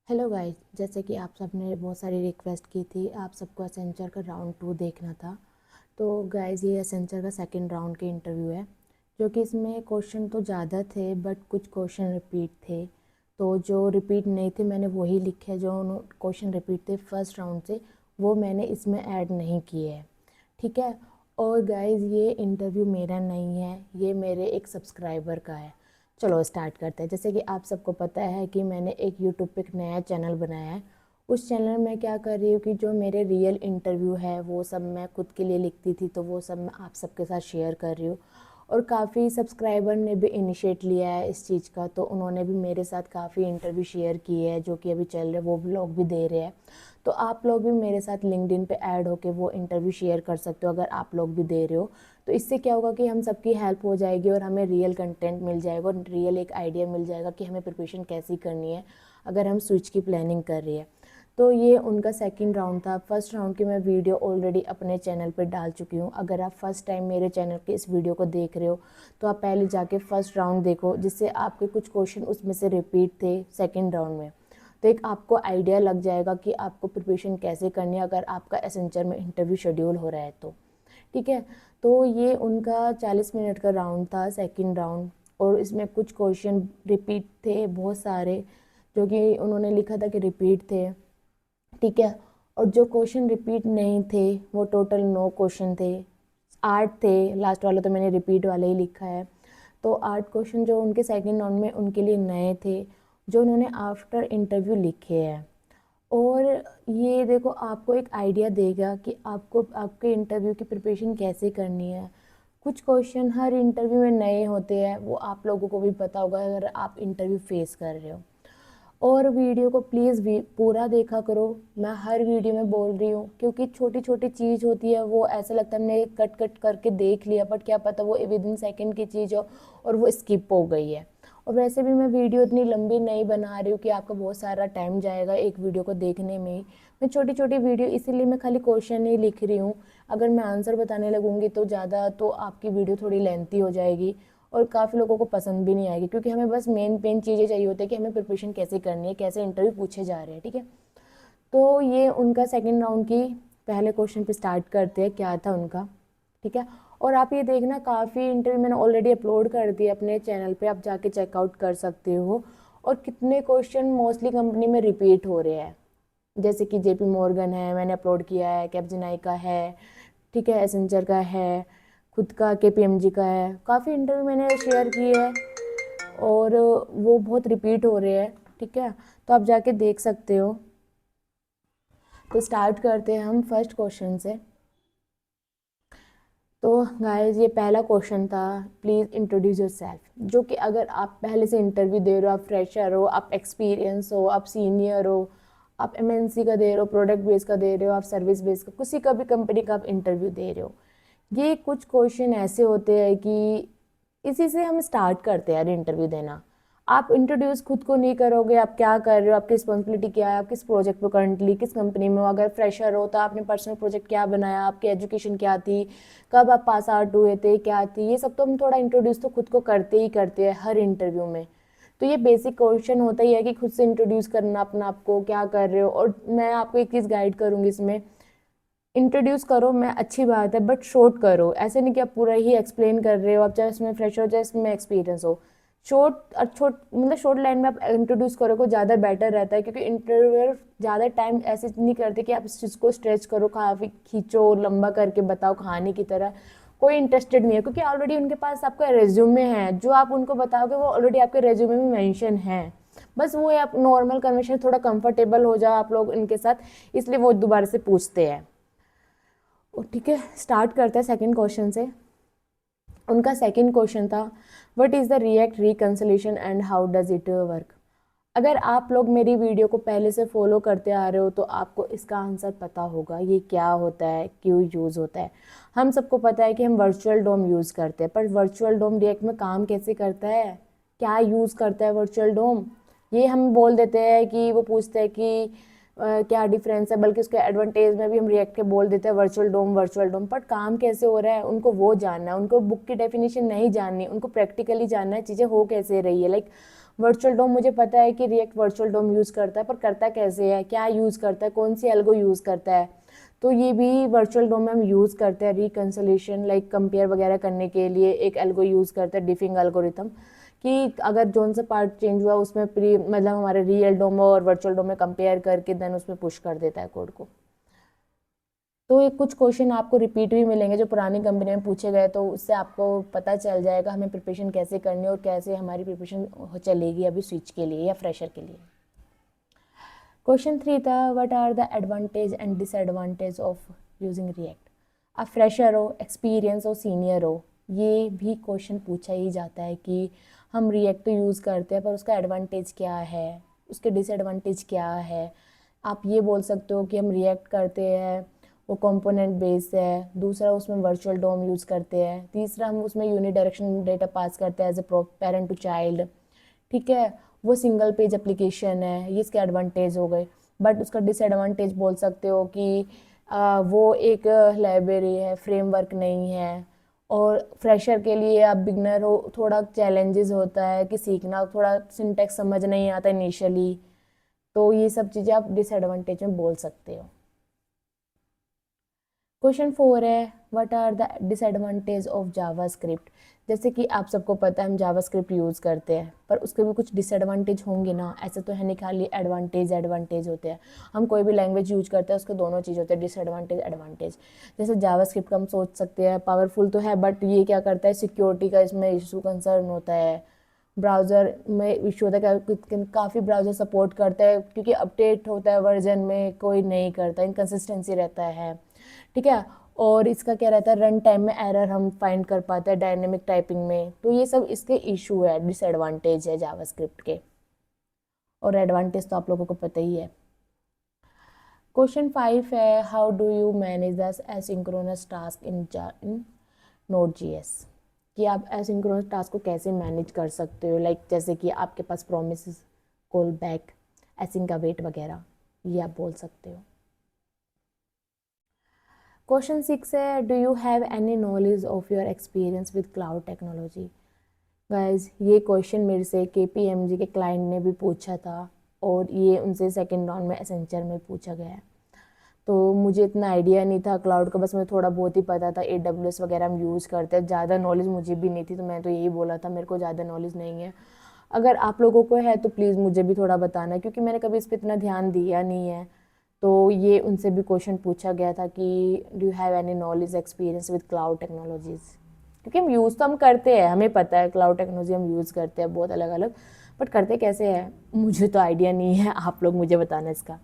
Hello guys, जैसे कि आप सब ने बहुत सारी रिक्वेस्ट की थी, आप सबको एसेंचर का राउंड 2 देखना था। तो गाइस, ये एसेंचर का सेकंड राउंड के इंटरव्यू है, जो कि इसमें क्वेश्चन तो ज़्यादा थे बट कुछ क्वेश्चन रिपीट थे। तो जो रिपीट नहीं थे मैंने वही लिखे, जो क्वेश्चन रिपीट थे फर्स्ट राउंड से वो मैंने इसमें ऐड नहीं किए हैं। ठीक है। और गाइस, ये इंटरव्यू मेरा नहीं है, ये मेरे एक सब्सक्राइबर का है। चलो स्टार्ट करते हैं। जैसे कि आप सबको पता है कि मैंने एक यूट्यूब पे एक नया चैनल बनाया है। उस चैनल में क्या कर रही हूँ कि जो मेरे रियल इंटरव्यू है वो सब मैं खुद के लिए लिखती थी, तो वो सब मैं आप सबके साथ शेयर कर रही हूँ। और काफ़ी सब्सक्राइबर ने भी इनिशिएट लिया है इस चीज़ का, तो उन्होंने भी मेरे साथ काफ़ी इंटरव्यू शेयर किए हैं जो कि अभी चल रहे, वो भी लोग भी दे रहे हैं। तो आप लोग भी मेरे साथ लिंक्डइन पे ऐड होके वो इंटरव्यू शेयर कर सकते हो अगर आप लोग भी दे रहे हो। तो इससे क्या होगा कि हम सबकी हेल्प हो जाएगी और हमें रियल कंटेंट मिल जाएगा और रियल एक आइडिया मिल जाएगा कि हमें प्रिपरेशन कैसी करनी है अगर हम स्विच की प्लानिंग कर रही है। तो ये उनका सेकंड राउंड था। फर्स्ट राउंड की मैं वीडियो ऑलरेडी अपने चैनल पर डाल चुकी हूँ। अगर आप फर्स्ट टाइम मेरे चैनल के इस वीडियो को देख रहे हो तो आप पहले जाके फर्स्ट राउंड देखो, जिससे आपके कुछ क्वेश्चन उसमें से रिपीट थे सेकेंड राउंड में। तो एक आपको आइडिया लग जाएगा कि आपको प्रिपरेशन कैसे करनी है अगर आपका एसेंचर में इंटरव्यू शेड्यूल हो रहा है तो। ठीक है। तो ये उनका 40 मिनट का राउंड था, सेकंड राउंड। और इसमें कुछ क्वेश्चन रिपीट थे बहुत सारे, जो कि उन्होंने लिखा था कि रिपीट थे। ठीक है। और जो क्वेश्चन रिपीट नहीं थे वो टोटल 9 क्वेश्चन थे। 8 थे, लास्ट वाला तो मैंने रिपीट वाला ही लिखा है। तो 8 क्वेश्चन जो उनके सेकंड राउंड में उनके लिए नए थे, जो उन्होंने आफ्टर इंटरव्यू लिखे हैं। और ये देखो, आपको एक आइडिया देगा कि आपको आपके इंटरव्यू की प्रिपरेशन कैसे करनी है। कुछ क्वेश्चन हर इंटरव्यू में नए होते हैं, वो आप लोगों को भी पता होगा अगर आप इंटरव्यू फेस कर रहे हो। और वीडियो को प्लीज़ भी पूरा देखा करो। मैं हर वीडियो में बोल रही हूँ क्योंकि छोटी छोटी चीज़ होती है, वो ऐसा लगता है हमने कट कट करके देख लिया, बट क्या पता वो विद इन सेकेंड की चीज़ हो और वो स्किप हो गई है। और वैसे भी मैं वीडियो इतनी लंबी नहीं बना रही हूँ कि आपका बहुत सारा टाइम जाएगा एक वीडियो को देखने में ही। मैं छोटी छोटी वीडियो, इसीलिए मैं खाली क्वेश्चन ही लिख रही हूँ। अगर मैं आंसर बताने लगूंगी तो ज़्यादा तो आपकी वीडियो थोड़ी लेंथी हो जाएगी और काफ़ी लोगों को पसंद भी नहीं आएगी, क्योंकि हमें बस मेन मेन चीज़ें चाहिए होती है कि हमें प्रिपरेशन कैसे करनी है, कैसे इंटरव्यू पूछे जा रहे हैं। ठीक है। तो ये उनका सेकंड राउंड की पहले क्वेश्चन पे स्टार्ट करते हैं, क्या था उनका। ठीक है। और आप ये देखना, काफ़ी इंटरव्यू मैंने ऑलरेडी अपलोड कर दिए अपने चैनल पे, आप जाके चेकआउट कर सकते हो। और कितने क्वेश्चन मोस्टली कंपनी में रिपीट हो रहे हैं, जैसे कि जेपी मॉर्गन है, मैंने अपलोड किया है, कैपजेनाई का है। ठीक है, एसेंचर का है, खुद का केपीएमजी का है। काफ़ी इंटरव्यू मैंने शेयर किए हैं और वो बहुत रिपीट हो रहे हैं। ठीक है। तो आप जाके देख सकते हो। तो स्टार्ट करते हैं हम फर्स्ट क्वेश्चन से। तो गाइस, ये पहला क्वेश्चन था, प्लीज़ इंट्रोड्यूस योर सेल्फ। जो कि अगर आप पहले से इंटरव्यू दे रहे हो, आप फ्रेशर हो, आप एक्सपीरियंस हो, आप सीनियर हो, आप एमएनसी का दे रहे हो, प्रोडक्ट बेस का दे रहे हो, आप सर्विस बेस का, किसी का भी कंपनी का आप इंटरव्यू दे रहे हो, ये कुछ क्वेश्चन ऐसे होते हैं कि इसी से हम स्टार्ट करते हैं यार इंटरव्यू देना। आप इंट्रोड्यूस खुद को नहीं करोगे, आप क्या कर रहे हो, आपकी रिस्पॉन्सिबिलिटी क्या है, आप किस प्रोजेक्ट पे करंटली किस कंपनी में हो, अगर फ्रेशर हो तो आपने पर्सनल प्रोजेक्ट क्या बनाया, आपकी एजुकेशन क्या थी, कब आप पास आउट हुए थे, क्या थी, ये सब तो हम थोड़ा इंट्रोड्यूस तो खुद को करते ही करते हैं हर इंटरव्यू में। तो ये बेसिक क्वेश्चन होता ही है कि खुद से इंट्रोड्यूस करना अपना, आपको क्या कर रहे हो। और मैं आपको एक चीज़ गाइड करूँगी इसमें, इंट्रोड्यूस करो मैं अच्छी बात है, बट शॉर्ट करो। ऐसे नहीं कि आप पूरा ही एक्सप्लेन कर रहे हो, आप चाहे इसमें फ्रेश हो चाहे इसमें एक्सपीरियंस हो। शॉर्ट लाइन में आप इंट्रोड्यूस करोगे ज़्यादा बेटर रहता है, क्योंकि इंटरव्यूअर ज़्यादा टाइम ऐसे नहीं करते कि आप इस चीज़ को स्ट्रेच करो, काफ़ी खींचो लंबा करके बताओ कहानी की तरह। कोई इंटरेस्टेड नहीं है, क्योंकि ऑलरेडी उनके पास आपका रेज्यूमे है, जो आप उनको बताओगे वो ऑलरेडी आपके रेज्यूमे में मेंशन है। बस वो है, आप नॉर्मल कन्वर्सेशन थोड़ा कंफर्टेबल हो जाओ आप लोग इनके साथ, इसलिए वो दोबारा से पूछते हैं। ठीक है, स्टार्ट करते हैं सेकंड क्वेश्चन से। उनका सेकंड क्वेश्चन था, what is the react reconciliation and how does it work. अगर आप लोग मेरी वीडियो को पहले से फॉलो करते आ रहे हो तो आपको इसका आंसर पता होगा, ये क्या होता है, क्यों यूज़ होता है। हम सबको पता है कि हम वर्चुअल डोम यूज़ करते हैं, पर वर्चुअल डोम रिएक्ट में काम कैसे करता है, क्या यूज़ करता है वर्चुअल डोम, ये हम बोल देते हैं कि वो पूछते हैं कि क्या डिफरेंस है, बल्कि उसके एडवांटेज में भी हम रिएक्ट के बोल देते हैं वर्चुअल डोम, बट काम कैसे हो रहा है उनको वो जानना है, उनको बुक की डेफिनेशन नहीं जाननी, उनको प्रैक्टिकली जानना है चीज़ें हो कैसे रही है। लाइक वर्चुअल डोम मुझे पता है कि रिएक्ट वर्चुअल डोम यूज़ करता है, पर करता कैसे है, क्या यूज़ करता है, कौन सी एल्गो यूज़ करता है। तो ये भी वर्चुअल डोम में हम यूज़ करते हैं रिकंसोलिएशन, लाइक कंपेयर वगैरह करने के लिए एक एल्गो यूज़ करते हैं, डिफिंग एल्गोरिथम, कि अगर जोन सा पार्ट चेंज हुआ उसमें प्री मतलब हमारे रियल डोम और वर्चुअल डोम में कंपेयर करके देन उसमें पुश कर देता है कोड को। तो ये कुछ क्वेश्चन आपको रिपीट भी मिलेंगे जो पुरानी कंपनी में पूछे गए, तो उससे आपको पता चल जाएगा हमें प्रिपरेशन कैसे करनी है और कैसे हमारी प्रिपरेशन चलेगी अभी स्विच के लिए या फ्रेशर के लिए। क्वेश्चन 3 था, what are the advantage and disadvantage of using React. आप फ्रेशर हो, एक्सपीरियंस हो, सीनियर हो, ये भी क्वेश्चन पूछा ही जाता है कि हम रिएक्ट तो यूज़ करते हैं पर उसका एडवांटेज क्या है, उसके डिसएडवांटेज क्या है। आप ये बोल सकते हो कि हम रिएक्ट करते हैं वो कंपोनेंट बेस्ड है, दूसरा उसमें वर्चुअल डोम यूज़ करते हैं, तीसरा हम उसमें यूनिडायरेक्शन डेटा पास करते हैं as a parent to child, ठीक है, वो सिंगल पेज एप्लीकेशन है, ये इसके एडवांटेज हो गए। बट उसका डिसएडवांटेज बोल सकते हो कि वो एक लाइब्रेरी है, फ्रेमवर्क नहीं है, और फ्रेशर के लिए आप बिगनर हो थोड़ा चैलेंजेस होता है कि सीखना, थोड़ा सिंटेक्स समझ नहीं आता इनिशियली, तो ये सब चीज़ें आप डिसएडवांटेज में बोल सकते हो। क्वेश्चन 4 है, what are the disadvantage of JavaScript. जैसे कि आप सबको पता है हम जावास्क्रिप्ट यूज़ करते हैं, पर उसके भी कुछ डिसएडवांटेज होंगे ना, ऐसे तो है नहीं खाली एडवांटेज होते हैं। हम कोई भी लैंग्वेज यूज करते हैं उसके दोनों चीज़ होते हैं, डिसएडवांटेज एडवांटेज। जैसे जावास्क्रिप्ट का हम सोच सकते हैं पावरफुल तो है, बट ये क्या करता है, सिक्योरिटी का इसमें इशू कंसर्न होता है, ब्राउज़र में इशू होता है, काफ़ी ब्राउज़र सपोर्ट करता है क्योंकि अपडेट होता है वर्जन में कोई नहीं करता, इनकन्सिस्टेंसी रहता है, ठीक है। और इसका क्या रहता है, रन टाइम में एरर हम फाइंड कर पाते हैं डायनेमिक टाइपिंग में, तो ये सब इसके इशू है, डिसएडवांटेज है जावास्क्रिप्ट के, और एडवांटेज तो आप लोगों को पता ही है। क्वेश्चन 5 है, how do you manage the asynchronous task in Node.js, कि आप एसिंक्रोनस टास्क को कैसे मैनेज कर सकते हो, लाइक जैसे कि आपके पास promise, call back, async await वगैरह, ये आप बोल सकते हो। क्वेश्चन 6 है, do you have any knowledge of your experience with cloud technology. Guys ये क्वेश्चन मेरे से KPMG के क्लाइंट ने भी पूछा था, और ये उनसे सेकेंड राउंड में एसेंचर में पूछा गया है। तो मुझे इतना आइडिया नहीं था क्लाउड का, बस मुझे थोड़ा बहुत ही पता था, AWS वगैरह हम यूज़ करते हैं, ज़्यादा नॉलेज मुझे भी नहीं थी, तो मैं तो यही बोला था मेरे को ज़्यादा नॉलेज नहीं है। अगर आप लोगों को है तो प्लीज़ मुझे भी थोड़ा बताना, क्योंकि मैंने कभी इस पर इतना ध्यान दिया नहीं है। तो ये उनसे भी क्वेश्चन पूछा गया था कि do you have any knowledge experience with cloud technologies, क्योंकि हम यूज़ तो हम करते हैं, हमें पता है क्लाउड टेक्नोलॉजी हम यूज़ करते हैं बहुत अलग अलग, बट करते कैसे हैं मुझे तो आइडिया नहीं है, आप लोग मुझे बताना इसका।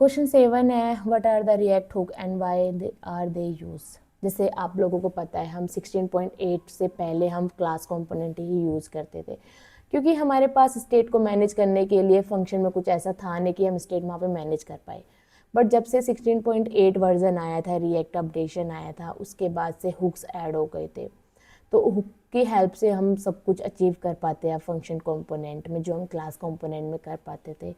क्वेश्चन 7 है, what are the React hook and why are they use. जैसे आप लोगों को पता है हम 16.8 से पहले हम क्लास कंपोनेंट ही यूज़ करते थे, क्योंकि हमारे पास स्टेट को मैनेज करने के लिए फंक्शन में कुछ ऐसा था नहीं कि हम स्टेट वहाँ पे मैनेज कर पाए। बट जब से 16.8 वर्जन आया था, रिएक्ट अपडेशन आया था, उसके बाद से हुक्स ऐड हो गए थे, तो हुक की हेल्प से हम सब कुछ अचीव कर पाते हैं फंक्शन कंपोनेंट में, जो हम क्लास कंपोनेंट में कर पाते थे।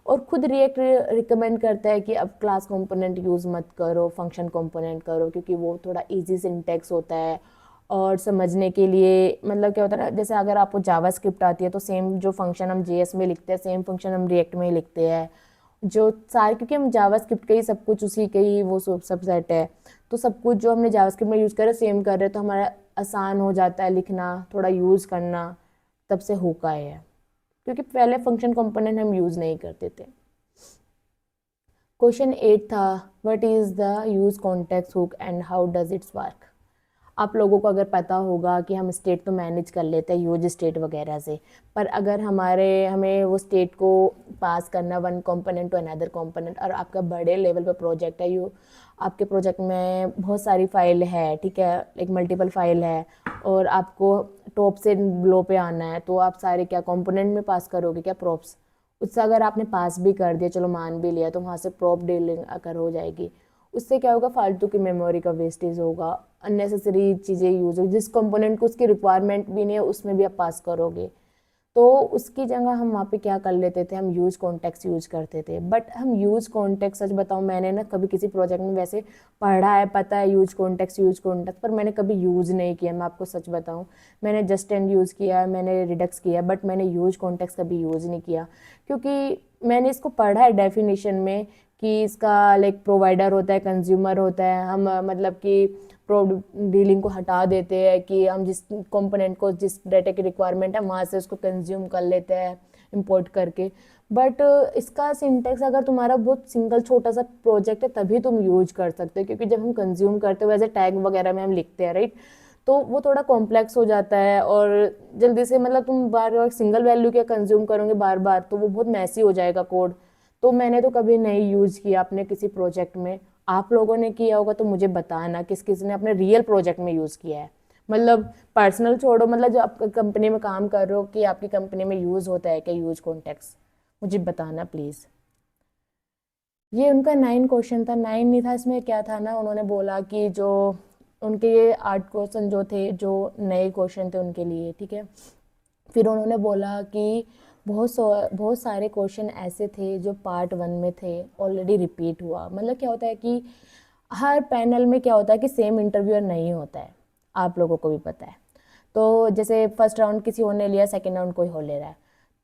और खुद रिएक्ट रिकमेंड करता है कि अब क्लास कंपोनेंट यूज़ मत करो, फंक्शन कंपोनेंट करो, क्योंकि वो थोड़ा इजी सिंटैक्स होता है और समझने के लिए, मतलब क्या होता है ना, जैसे अगर आपको जावास्क्रिप्ट आती है तो सेम जो फंक्शन हम JS में लिखते हैं सेम फंक्शन हम रिएक्ट में ही लिखते हैं, जो सारे, क्योंकि हम जावास्क्रिप्ट का ही सब कुछ उसी के ही वो सब सेट है, तो सब कुछ जो हमने जावास्क्रिप्ट में यूज़ करा सेम कर रहे हैं, तो हमारा आसान हो जाता है लिखना, थोड़ा यूज़ करना, तब से हुक आए है, क्योंकि पहले फंक्शन कंपोनेंट हम यूज़ नहीं करते थे। क्वेश्चन 8 था, what is the use context hook and how does it's work. आप लोगों को अगर पता होगा कि हम स्टेट तो मैनेज कर लेते हैं यूज स्टेट वगैरह से, पर अगर हमें वो स्टेट को पास करना one component to another component, और आपका बड़े लेवल पे प्रोजेक्ट है, आपके प्रोजेक्ट में बहुत सारी फाइल है, ठीक है, एक मल्टीपल फाइल है, और आपको टॉप से लो पे आना है, तो आप सारे क्या कंपोनेंट में पास करोगे क्या, प्रॉप्स। उससे अगर आपने पास भी कर दिया, चलो मान भी लिया, तो वहाँ से प्रॉप डीलिंग अगर हो जाएगी, उससे क्या होगा, फालतू की मेमोरी का वेस्टेज होगा, अननेसेसरी चीज़ें यूज होगी, जिस कंपोनेंट को उसकी रिक्वायरमेंट भी नहीं है उसमें भी आप पास करोगे, तो उसकी जगह हम वहाँ पे क्या कर लेते थे, हम यूज़ कॉन्टेक्स्ट यूज़ करते थे। बट हम यूज़ कॉन्टेक्स्ट, सच बताऊँ, मैंने ना कभी किसी प्रोजेक्ट में वैसे पढ़ा है, पता है यूज़ कॉन्टेक्स्ट, पर मैंने कभी यूज़ नहीं किया। मैं आपको सच बताऊँ, मैंने जस्ट एंड यूज़ किया, मैंने रिडक्स किया, बट मैंने यूज़ कॉन्टेक्स्ट कभी यूज़ नहीं किया, क्योंकि मैंने इसको पढ़ा है डेफिनेशन में कि इसका लाइक प्रोवाइडर होता है, कंज्यूमर होता है। हम मतलब कि डीलिंग को हटा देते हैं कि हम जिस कंपोनेंट को, जिस डाटा की रिक्वायरमेंट है वहाँ से उसको कंज्यूम कर लेते हैं इंपोर्ट करके। बट इसका सिंटेक्स अगर तुम्हारा बहुत सिंगल छोटा सा प्रोजेक्ट है तभी तुम यूज कर सकते हो, क्योंकि जब हम कंज्यूम करते हो एज ए टैग वगैरह में हम लिखते हैं, राइट, तो वो थोड़ा कॉम्प्लेक्स हो जाता है और जल्दी से मतलब तुम बार बार सिंगल वैल्यू क्या कंज्यूम करोगे बार बार, तो वो बहुत मैसी हो जाएगा कोड। तो मैंने तो कभी नहीं यूज़ किया अपने किसी प्रोजेक्ट में। आप लोगों ने किया होगा तो मुझे बताना किस किस ने अपने रियल प्रोजेक्ट में यूज़ किया है। मतलब पर्सनल छोड़ो, मतलब जो आप कंपनी में काम कर रहे हो कि आपकी कंपनी में यूज़ होता है क्या यूज़ कॉन्टेक्स्ट, मुझे बताना प्लीज़। ये उनका 9 क्वेश्चन था, 9 नहीं था, इसमें क्या था ना, उन्होंने बोला कि जो उनके ये 8 क्वेश्चन जो थे, जो नए क्वेश्चन थे उनके लिए, ठीक है। फिर उन्होंने बोला कि बहुत सारे क्वेश्चन ऐसे थे जो पार्ट 1 में थे, ऑलरेडी रिपीट हुआ। मतलब क्या होता है कि हर पैनल में क्या होता है कि सेम इंटरव्यूअर नहीं होता है, आप लोगों को भी पता है। तो जैसे फर्स्ट राउंड किसी और ने लिया, सेकेंड राउंड कोई और ले रहा है,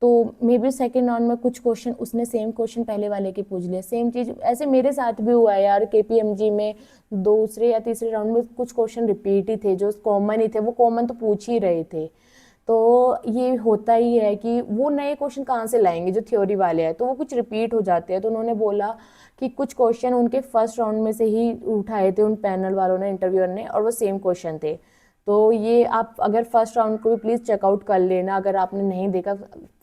तो मे बी सेकेंड राउंड में कुछ क्वेश्चन उसने सेम क्वेश्चन पहले वाले के पूछ लिए, सेम चीज़। ऐसे मेरे साथ भी हुआ है यार, केपीएमजी में दूसरे या तीसरे राउंड में कुछ क्वेश्चन रिपीट ही थे, जो कॉमन ही थे, वो कॉमन तो पूछ ही रहे थे। तो ये होता ही है कि वो नए क्वेश्चन कहाँ से लाएंगे जो थ्योरी वाले हैं, तो वो कुछ रिपीट हो जाते हैं। तो उन्होंने बोला कि कुछ क्वेश्चन उनके फर्स्ट राउंड में से ही उठाए थे उन पैनल वालों ने, इंटरव्यूअर ने, और वो सेम क्वेश्चन थे। तो ये आप अगर फर्स्ट राउंड को भी प्लीज़ चेकआउट कर लेना, अगर आपने नहीं देखा,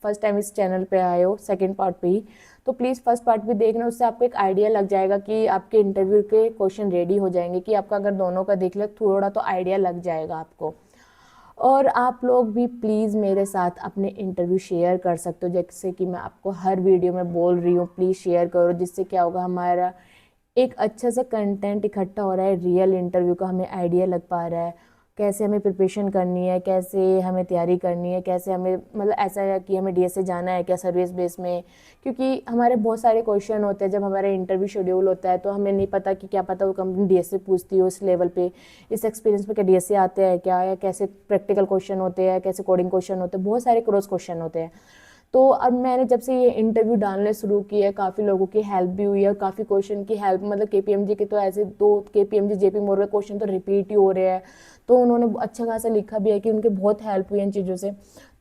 फर्स्ट टाइम इस चैनल पे आए हो सेकंड पार्ट पे ही, तो प्लीज़ फर्स्ट पार्ट भी देखना। उससे आपको एक आइडिया लग जाएगा कि आपके इंटरव्यू के क्वेश्चन रेडी हो जाएंगे, कि आपका अगर दोनों का देख ले थोड़ा तो आइडिया लग जाएगा आपको। और आप लोग भी प्लीज़ मेरे साथ अपने इंटरव्यू शेयर कर सकते हो, जैसे कि मैं आपको हर वीडियो में बोल रही हूँ, प्लीज़ शेयर करो, जिससे क्या होगा, हमारा एक अच्छा सा कंटेंट इकट्ठा हो रहा है, रियल इंटरव्यू का हमें आइडिया लग पा रहा है, कैसे हमें प्रिपरेशन करनी है, कैसे हमें तैयारी करनी है, कैसे हमें, मतलब ऐसा है कि हमें डीएस से जाना है क्या सर्विस बेस में, क्योंकि हमारे बहुत सारे क्वेश्चन होते हैं जब हमारा इंटरव्यू शेड्यूल होता है, तो हमें नहीं पता कि क्या पता वो कंपनी डीएस से पूछती हो इस लेवल पे, इस एक्सपीरियंस पे क्या डीएस से आते हैं क्या, या कैसे प्रैक्टिकल क्वेश्चन होते हैं, कैसे कोडिंग क्वेश्चन होते हैं, बहुत सारे क्रॉस क्वेश्चन होते हैं। तो अब मैंने जब से ये इंटरव्यू डालने शुरू किए, काफ़ी लोगों की हेल्प भी हुई है, और काफ़ी क्वेश्चन की हेल्प, मतलब केपीएमजी के तो ऐसे 2 केपीएमजी जेपी मोर्गन क्वेश्चन तो रिपीट ही हो रहे हैं, तो उन्होंने अच्छा खासा लिखा भी है कि उनके बहुत हेल्प हुई इन चीज़ों से।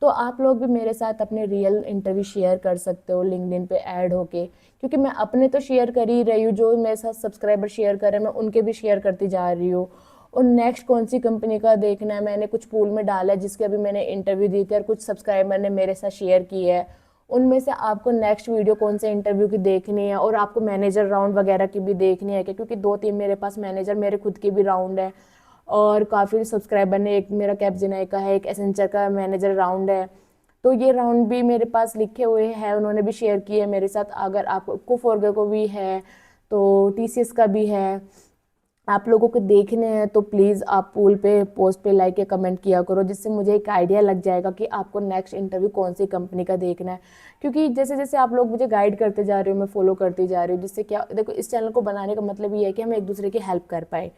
तो आप लोग भी मेरे साथ अपने रियल इंटरव्यू शेयर कर सकते हो लिंक्डइन पे ऐड होके, क्योंकि मैं अपने तो शेयर कर ही रही हूँ, जो मेरे साथ सब्सक्राइबर शेयर कर रहे हैं मैं उनके भी शेयर करती जा रही हूँ। और नेक्स्ट कौन सी कंपनी का देखना है, मैंने कुछ पूल में डाला है जिसके अभी मैंने इंटरव्यू दी थी और कुछ सब्सक्राइबर ने मेरे साथ शेयर की है, उनमें से आपको नेक्स्ट वीडियो कौन से इंटरव्यू की देखनी है, और आपको मैनेजर राउंड वगैरह की भी देखनी है क्या, क्योंकि 2-3 मेरे पास मैनेजर, मेरे खुद के भी राउंड है, और काफ़ी सब्सक्राइबर ने, एक मेरा कैपजेनाई का है, एक एसेंचर का मैनेजर राउंड है, तो ये राउंड भी मेरे पास लिखे हुए हैं, उन्होंने भी शेयर किए मेरे साथ। अगर आपको फोरगे को भी है तो टीसीएस का भी है, आप लोगों को देखने हैं तो प्लीज़ आप पूल पे पोस्ट पे लाइक या कमेंट किया करो, जिससे मुझे एक आइडिया लग जाएगा कि आपको नेक्स्ट इंटरव्यू कौन सी कंपनी का देखना है। क्योंकि जैसे जैसे आप लोग मुझे गाइड करते जा रहे हो, मैं फॉलो करती जा रही हूँ, जिससे क्या, देखो इस चैनल को बनाने का मतलब ये है कि हम एक दूसरे की हेल्प कर पाए।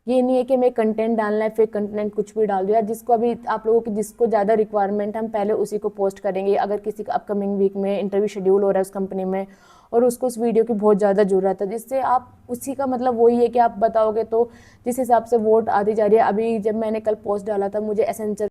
ये नहीं है कि हमें कंटेंट डालना है, फेक कंटेंट कुछ भी डाल दो यार, जिसको अभी आप लोगों की जिसको ज़्यादा रिक्वायरमेंट है हम पहले उसी को पोस्ट करेंगे। अगर किसी का अपकमिंग वीक में इंटरव्यू शेड्यूल हो रहा है उस कंपनी में और उसको उस वीडियो की बहुत ज़्यादा ज़रूरत है, जिससे आप उसी का मतलब वही है कि आप बताओगे, तो जिस हिसाब से वोट आती जा रही है। अभी जब मैंने कल पोस्ट डाला था, मुझे एसेंचर